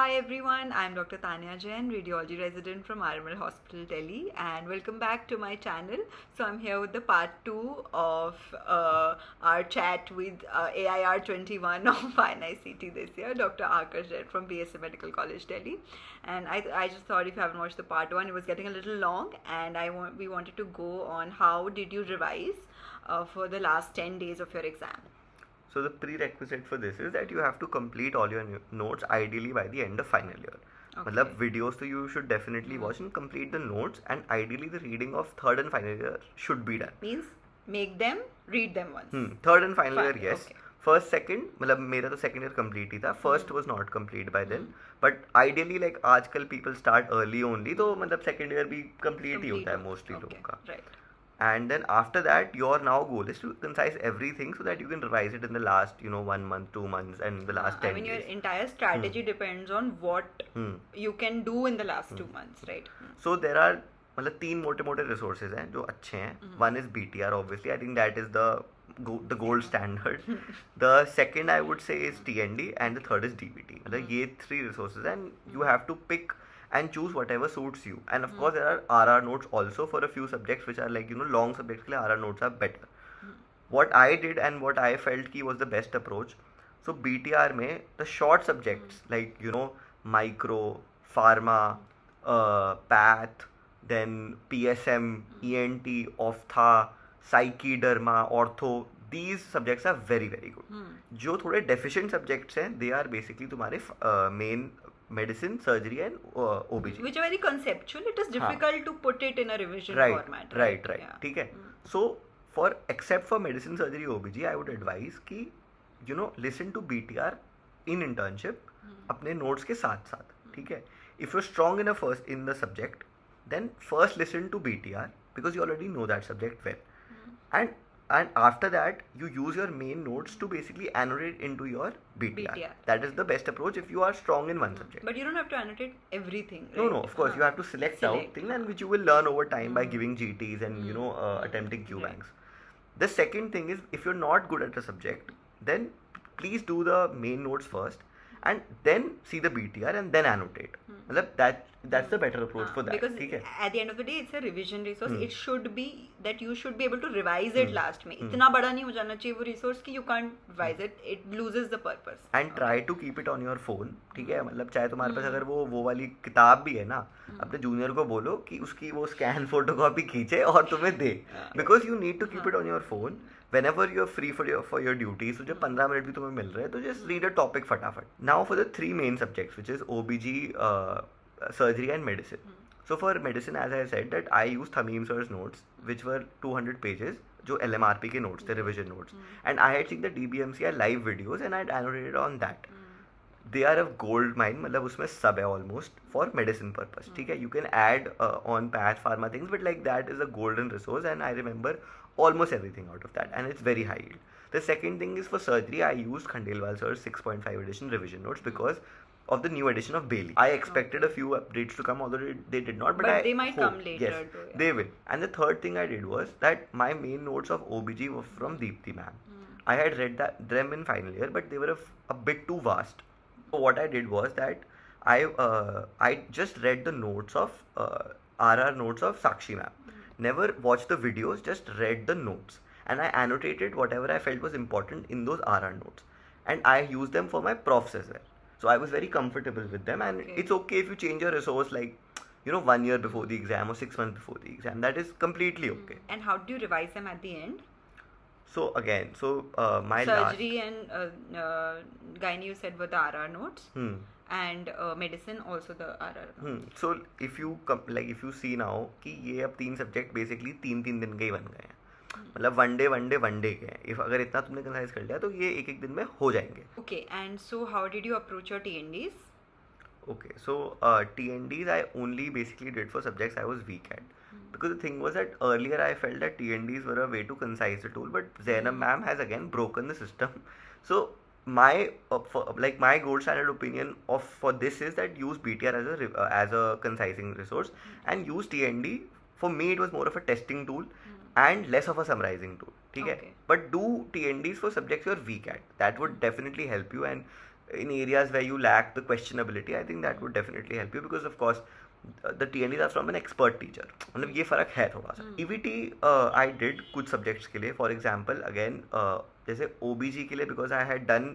Hi everyone, I'm Dr. Tanya Jain, radiology resident from RML Hospital, Delhi, and welcome back to my channel. So I'm here with the part 2 of our chat with AIR 21 of INICT this year, Dr. Akash Jain from BSA Medical College, Delhi. And I just thought if you haven't watched the part 1, it was getting a little long, and we wanted to go on how did you revise for the last 10 days of your exam. So the prerequisite for this is that you have to complete all your notes ideally by the end of final year. Okay. मतलब videos तो you should definitely watch and complete the notes, and ideally the reading of third and final year should be done. Means make them, read them once. Third and final year, Fine, yes. okay. First, second, मतलब मेरा तो second year complete ही था. First was not complete by then. But ideally like आजकल people start early only, तो मतलब second year भी complete ही होता है mostly लोगों का. Right. And then after that, your now goal is to concise everything so that you can revise it in the last 1 month, 2 months, and the last 10 I mean, days. your entire strategy depends on what you can do in the last 2 months, right? So there are मतलब 3 मोटे resources हैं जो अच्छे हैं. One is BTR, obviously. I think that is the gold standard. The second I would say is TND, and the third is DBT. मतलब ये 3 resources, and you have to pick and choose whatever suits you. And of course there are RR notes also for a few subjects which are like long subjects के लिए RR notes are better. What I did and what I felt was the best approach. So BTR में the short subjects like micro, pharma, path, then PSM, ENT, ophtha, psyche, derma, ortho, these subjects are very very good. जो थोड़े deficient subjects हैं, they are basically तुम्हारे main medicine, surgery, and OBG. Which are very conceptual. It is difficult to put it in a revision format. Right. Yeah. ठीक है. So except for medicine, surgery, OBG, I would advise कि listen to BTR in internship अपने notes के साथ साथ. ठीक है. If you're strong enough first in the subject, then first listen to BTR because you already know that subject well. And after that, you use your main notes to basically annotate into your BTR. That is the best approach if you are strong in one subject. But you don't have to annotate everything, right? No, of course. You have to select out things, and which you will learn over time by giving GTs and, attempting Q banks. The second thing is, if you're not good at a subject, then please do the main notes first, and then see the BTR and then annotate. That's the better approach for that. Because at the end of the day, it's a revision resource. It should be that you should be able to revise it last में. इतना बड़ा नहीं हो जाना चाहिए वो resource कि you can't revise it. It loses the purpose. And try to keep it on your phone. ठीक है, मतलब चाहे तुम्हारे पास अगर वो वाली किताब भी है ना, अपने जूनियर को बोलो कि उसकी वो स्कैन फोटोकॉपी खींचे और तुम्हें दे. Because you need to keep it on your phone. Whenever you're free for your duties, so जब 15 मिनट भी तुम्हें मिल रहे हैं तो just read a topic फटाफट. Now for the 3 main subjects, which is OBG, surgery, and medicine. So for medicine, as I said, that I used Thamim sir's notes, which were 200 pages, जो LMRP के notes थे, revision notes, and I had seen the DBMCI live videos and I had annotated on that. They are a gold mine, मतलब उसमें सब है almost for medicine purpose. ठीक है, you can add on path pharma things, but like that is a golden resource, and I remember almost everything out of that, and it's very high yield. The second thing is for surgery, I used Khandelwal sir's 6.5 edition revision notes because of the new edition of Bailey. I expected a few updates to come, although they did not, but they might come later. Yes, too, yeah. they will. And the third thing I did was that my main notes of OBG were from Deepthi ma'am. I had read them in final year, but they were a bit too vast. So what I did was that I just read the notes of RR notes of Sakshi ma'am. Never watched the videos, just read the notes, and I annotated whatever I felt was important in those RR notes, and I used them for my profs as well. So I was very comfortable with them, and it's okay if you change your resource like 1 year before the exam or 6 months before the exam. That is completely okay. And how do you revise them at the end? So again, my surgery and gynae you said were the RR notes, and medicine also the RR notes. So if you if you see now कि ये अब 3 subject basically 3 दिन के ही बन गए हैं. मतलब one day के. If अगर इतना तुमने कंसाइज कर लिया तो ये एक दिन में हो जाएंगे. Okay, and so how did you approach your TNDs? Okay, so TNDs I only basically did for subjects I was weak at. Because the thing was that earlier I felt that TNDs were a way to concise the tool, but Zainab ma'am has again broken the system. So my my gold standard opinion for this is that use BTR as a concising resource, and use TND. For me it was more of a testing tool and less of a summarizing tool. ठीक है, but do TNDs for subjects you're weak at. That would definitely help you, and in areas where you lack the questionability, I think that would definitely help you, because of course the TNDs are from an expert teacher. मतलब ये फर्क है थोड़ा सा. EVT I did कुछ subjects के लिए, for example again जैसे OBG के लिए, because I had done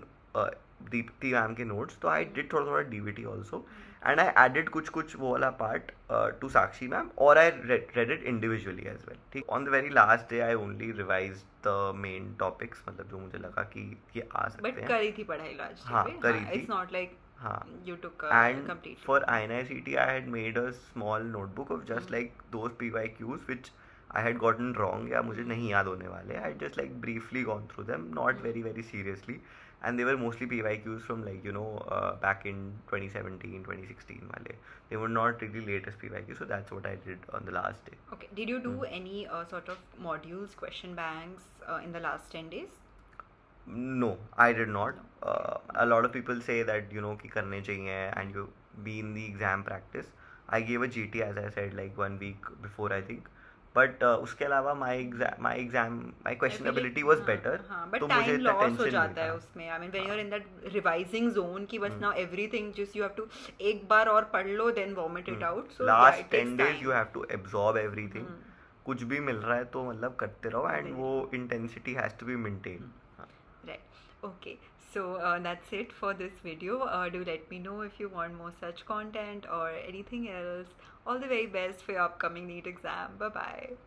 Deepti ma'am के notes, तो I did थोड़ा थोड़ा DVT also, and I added कुछ कुछ वो वाला part to Sakshi ma'am, or I read it individually as well. ठीक. On the very last day I only revised the main topics, मतलब जो मुझे लगा कि ये आ सकते बट हैं. करी थी पढ़ाई लास्ट हाँ, करी थी. इट्स नॉट लाइक हाँ. you took And complete. for INICET I had made a small notebook of just like those PYQs which I had gotten wrong या मुझे नहीं याद होने वाले. I had just like briefly gone through them, not very seriously, and they were mostly PYQs from like back in 2017 2016 वाले. They were not really latest PYQs, so that's what I did on the last day. Okay, did you do any sort of modules, question banks in the last 10 days? No, I did not. A lot of people say that कि करने चाहिए and you be in the exam practice. I gave a GT as I said like 1 week before I think. But उसके अलावा my questionability was better. हाँ, but तो time मुझे इतना loss हो tension नहीं जाता है था. उसमें. I mean when you're in that revising zone कि बस now everything just you have to एक बार और पढ़ लो then vomit it out. So Last yeah, it takes 10 days time. you have to absorb everything. कुछ भी मिल रहा है तो मतलब करते रहो, and वो intensity has to be maintained. Right. Okay. So that's it for this video. Do let me know if you want more such content or anything else. All the very best for your upcoming NEET exam. Bye bye.